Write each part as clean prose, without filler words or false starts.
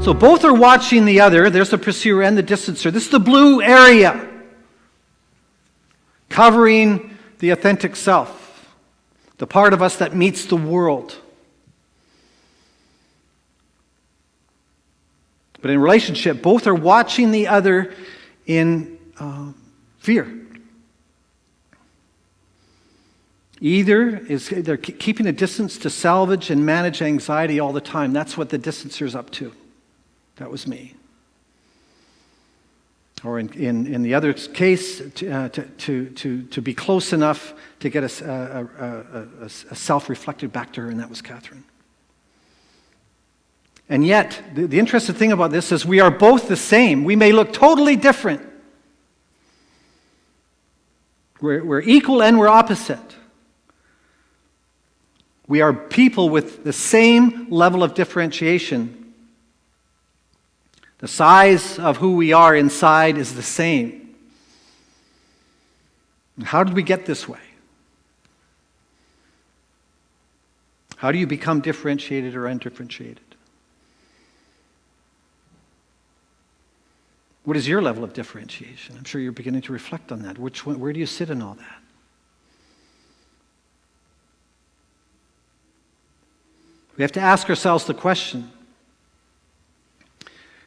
So both are watching the other. There's the pursuer and the distancer. This is the blue area, covering the authentic self, the part of us that meets the world. But in relationship, both are watching the other in fear. They're keeping a distance to salvage and manage anxiety all the time. That's what the distancer's up to. That was me. Or in the other case, to be close enough to get a self reflected back to her, and that was Katherine. And yet, the interesting thing about this is we are both the same. We may look totally different. We're equal and we're opposite. We are people with the same level of differentiation. The size of who we are inside is the same. How did we get this way? How do you become differentiated or undifferentiated? What is your level of differentiation? I'm sure you're beginning to reflect on that. Where do you sit in all that? We have to ask ourselves the question.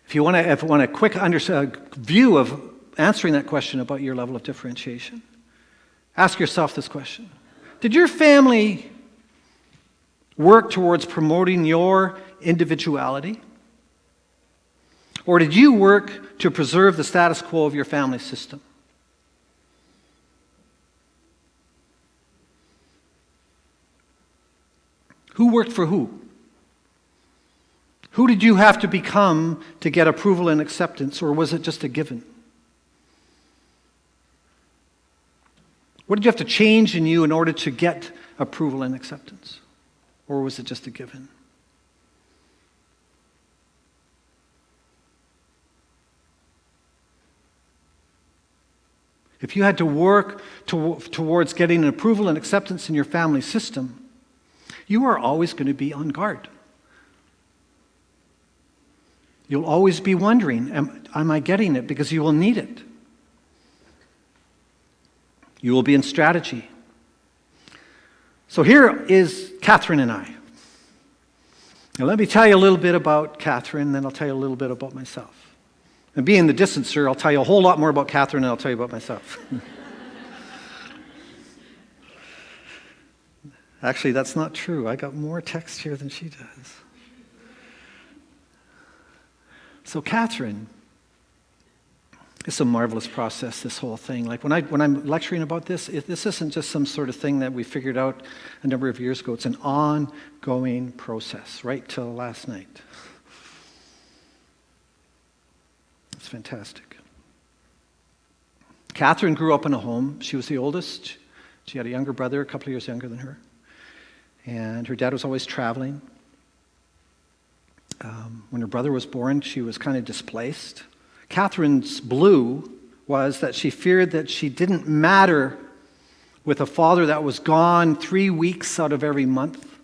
If you want a quick view of answering that question about your level of differentiation, ask yourself this question. Did your family work towards promoting your individuality? Or did you work to preserve the status quo of your family system? Who worked for who? Who did you have to become to get approval and acceptance, or was it just a given? What did you have to change in you in order to get approval and acceptance? Or was it just a given? If you had to work towards getting an approval and acceptance in your family system, you are always going to be on guard. You'll always be wondering, am I getting it? Because you will need it. You will be in strategy. So here is Katherine and I. Now let me tell you a little bit about Katherine, then I'll tell you a little bit about myself. And being the distancer, I'll tell you a whole lot more about Katherine than I'll tell you about myself. Actually, that's not true. I got more text here than she does. So Katherine, it's a marvelous process, this whole thing. Like when I'm lecturing about this, this isn't just some sort of thing that we figured out a number of years ago. It's an ongoing process, right till last night. It's fantastic. Katherine grew up in a home. She was the oldest. She had a younger brother, a couple of years younger than her. And her dad was always traveling. When her brother was born, she was kind of displaced. Katherine's blue was that she feared that she didn't matter with a father that was gone 3 weeks out of every month,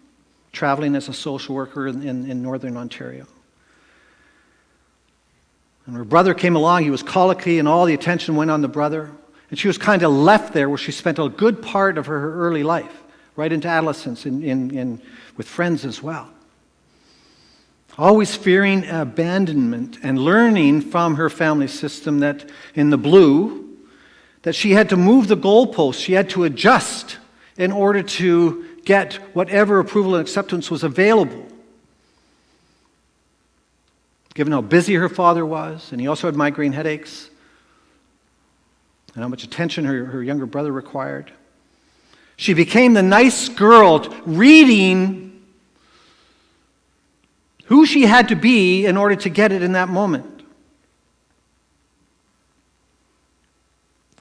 traveling as a social worker in northern Ontario. And her brother came along, he was colicky, and all the attention went on the brother. And she was kind of left there where she spent a good part of her early life, right into adolescence, with friends as well. Always fearing abandonment and learning from her family system that in the blue, that she had to move the goalposts, she had to adjust in order to get whatever approval and acceptance was available. Given how busy her father was, and he also had migraine headaches, and how much attention her younger brother required. She became the nice girl reading who she had to be in order to get it in that moment.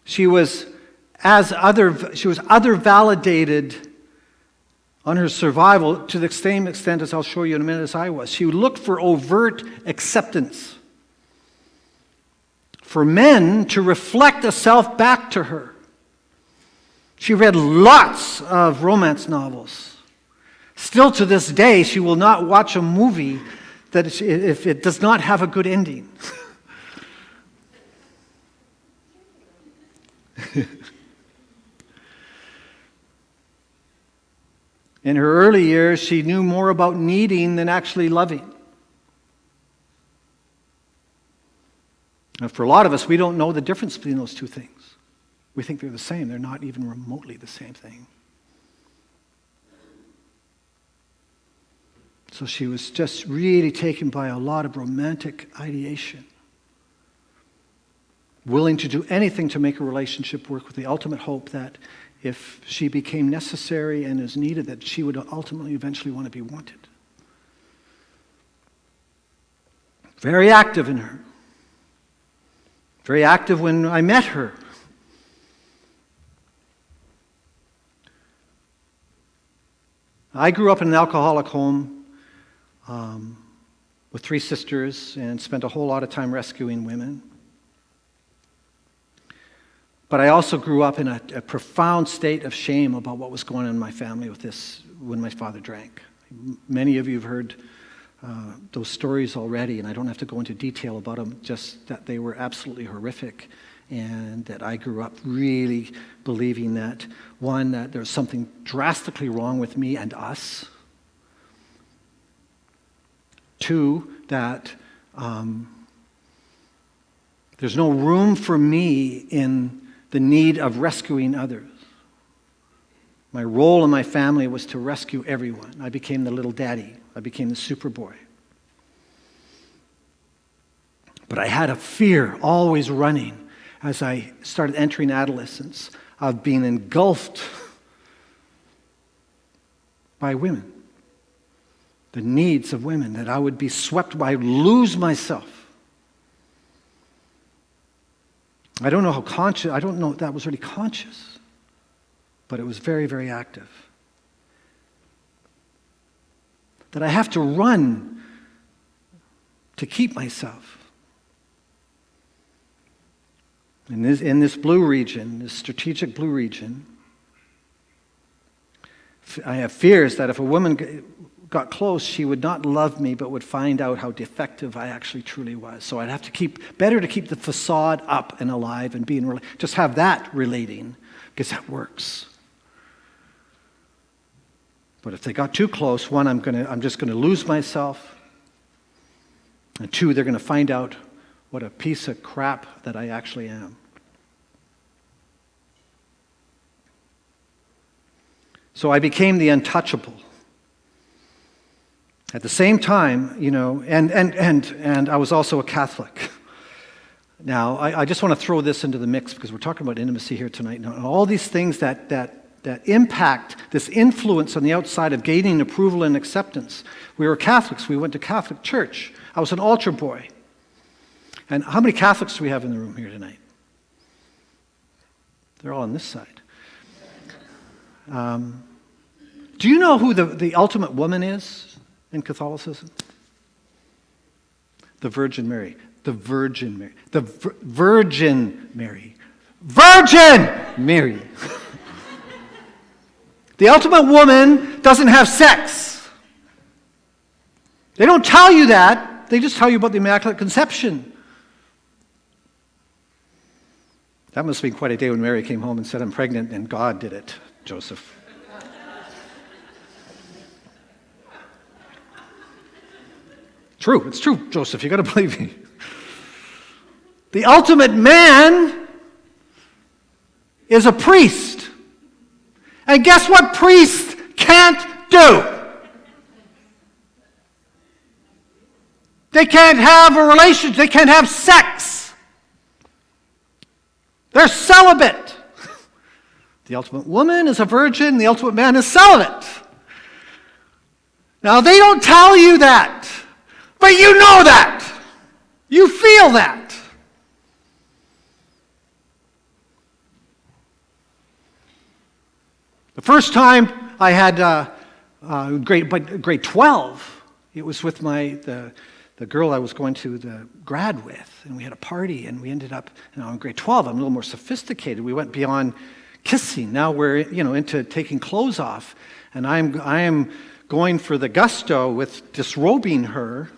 She was other validated on her survival to the same extent, as I'll show you in a minute, as I was. She looked for overt acceptance, for men to reflect a self back to her. She read lots of romance novels, Still to this day, she will not watch a movie that if it does not have a good ending. In her early years, she knew more about needing than actually loving. And for a lot of us, we don't know the difference between those two things. We think they're the same. They're not even remotely the same thing. So she was just really taken by a lot of romantic ideation. Willing to do anything to make a relationship work, with the ultimate hope that if she became necessary and is needed, that she would ultimately eventually want to be wanted. Very active in her. Very active when I met her. I grew up in an alcoholic home with 3 sisters and spent a whole lot of time rescuing women. But I also grew up in a profound state of shame about what was going on in my family with this when my father drank. Many of you have heard those stories already, and I don't have to go into detail about them, just that they were absolutely horrific, and that I grew up really believing that, one, that there's something drastically wrong with me and us. 2, that there's no room for me in the need of rescuing others. My role in my family was to rescue everyone. I became the little daddy. I became the super boy. But I had a fear always running as I started entering adolescence of being engulfed by women. The needs of women, that I would be swept by, lose myself. I don't know if that was really conscious, but it was very, very active. That I have to run to keep myself. In this blue region, this strategic blue region, I have fears that if a woman got close, she would not love me, but would find out how defective I actually truly was. So I'd have to better to keep the facade up and alive and just have that relating, because that works. But if they got too close, 1, I'm just going to lose myself, and 2, they're going to find out what a piece of crap that I actually am. So I became the untouchable. At the same time, and I was also a Catholic. Now, I just want to throw this into the mix because we're talking about intimacy here tonight. Now, all these things that impact this influence on the outside of gaining approval and acceptance. We were Catholics. We went to Catholic church. I was an altar boy. And how many Catholics do we have in the room here tonight? They're all on this side. Do you know who the ultimate woman is in Catholicism? The Virgin Mary. The Virgin Mary. The Virgin Mary. Virgin Mary. The ultimate woman doesn't have sex. They don't tell you that. They just tell you about the Immaculate Conception. That must have been quite a day when Mary came home and said, "I'm pregnant," and God did it, Joseph. True, it's true, Joseph, you got to believe me. The ultimate man is a priest. And guess what priests can't do? They can't have a relationship, they can't have sex. They're celibate. The ultimate woman is a virgin, the ultimate man is celibate. Now, they don't tell you that, but you know that. You feel that. The first time I had grade 12, it was with the girl I was going to the grad with, and we had a party, and we ended up, in grade 12, I'm a little more sophisticated. We went beyond kissing. Now we're, into taking clothes off, and I am going for the gusto with disrobing her,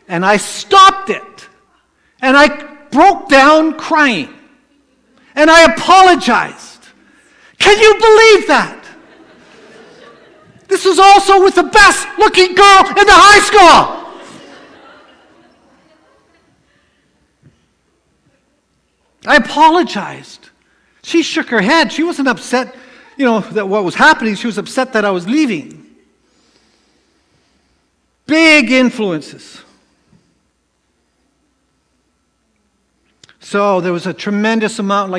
and I stopped it. And I broke down crying. And I apologized. Can you believe that? This was also with the best looking girl in the high school. I apologized. She shook her head. She wasn't upset, that what was happening. She was upset that I was leaving. Big influences. So there was a tremendous amount,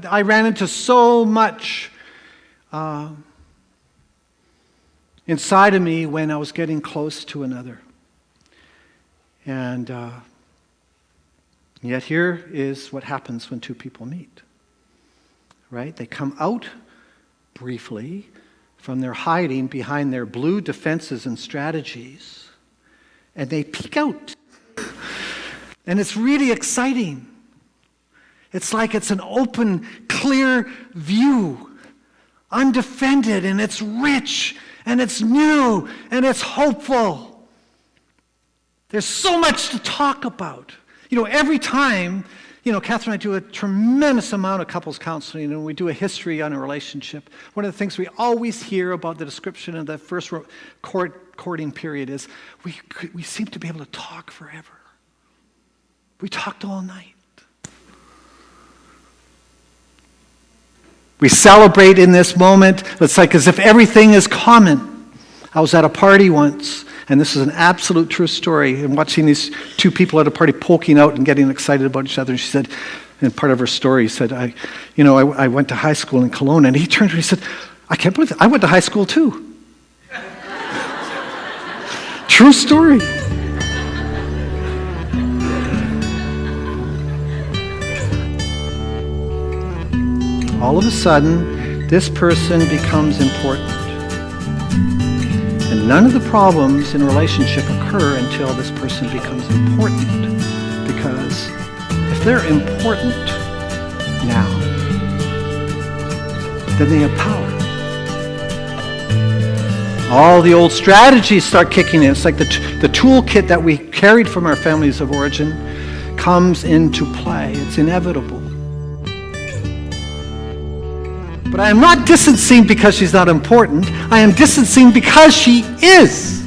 I ran into so much inside of me when I was getting close to another. And yet here is what happens when two people meet. Right? They come out briefly from their hiding behind their blue defenses and strategies, and they peek out. And it's really exciting. It's like it's an open, clear view, undefended, and it's rich, and it's new, and it's hopeful. There's so much to talk about. Every time, Katherine and I do a tremendous amount of couples counseling, and we do a history on a relationship. One of the things we always hear about the description of the first courting period is we seem to be able to talk forever. We talked all night. We celebrate in this moment. It's like as if everything is common. I was at a party once, and this is an absolute true story, and watching these two people at a party poking out and getting excited about each other. And she said, in part of her story, said, I went to high school in Kelowna. And he turned to her and he said, I can't believe it. I went to high school too. True story. All of a sudden, this person becomes important. And none of the problems in a relationship occur until this person becomes important. Because if they're important now, then they have power. All the old strategies start kicking in. It's like the toolkit that we carried from our families of origin comes into play. It's inevitable. But I am not distancing because she's not important. I am distancing because she is.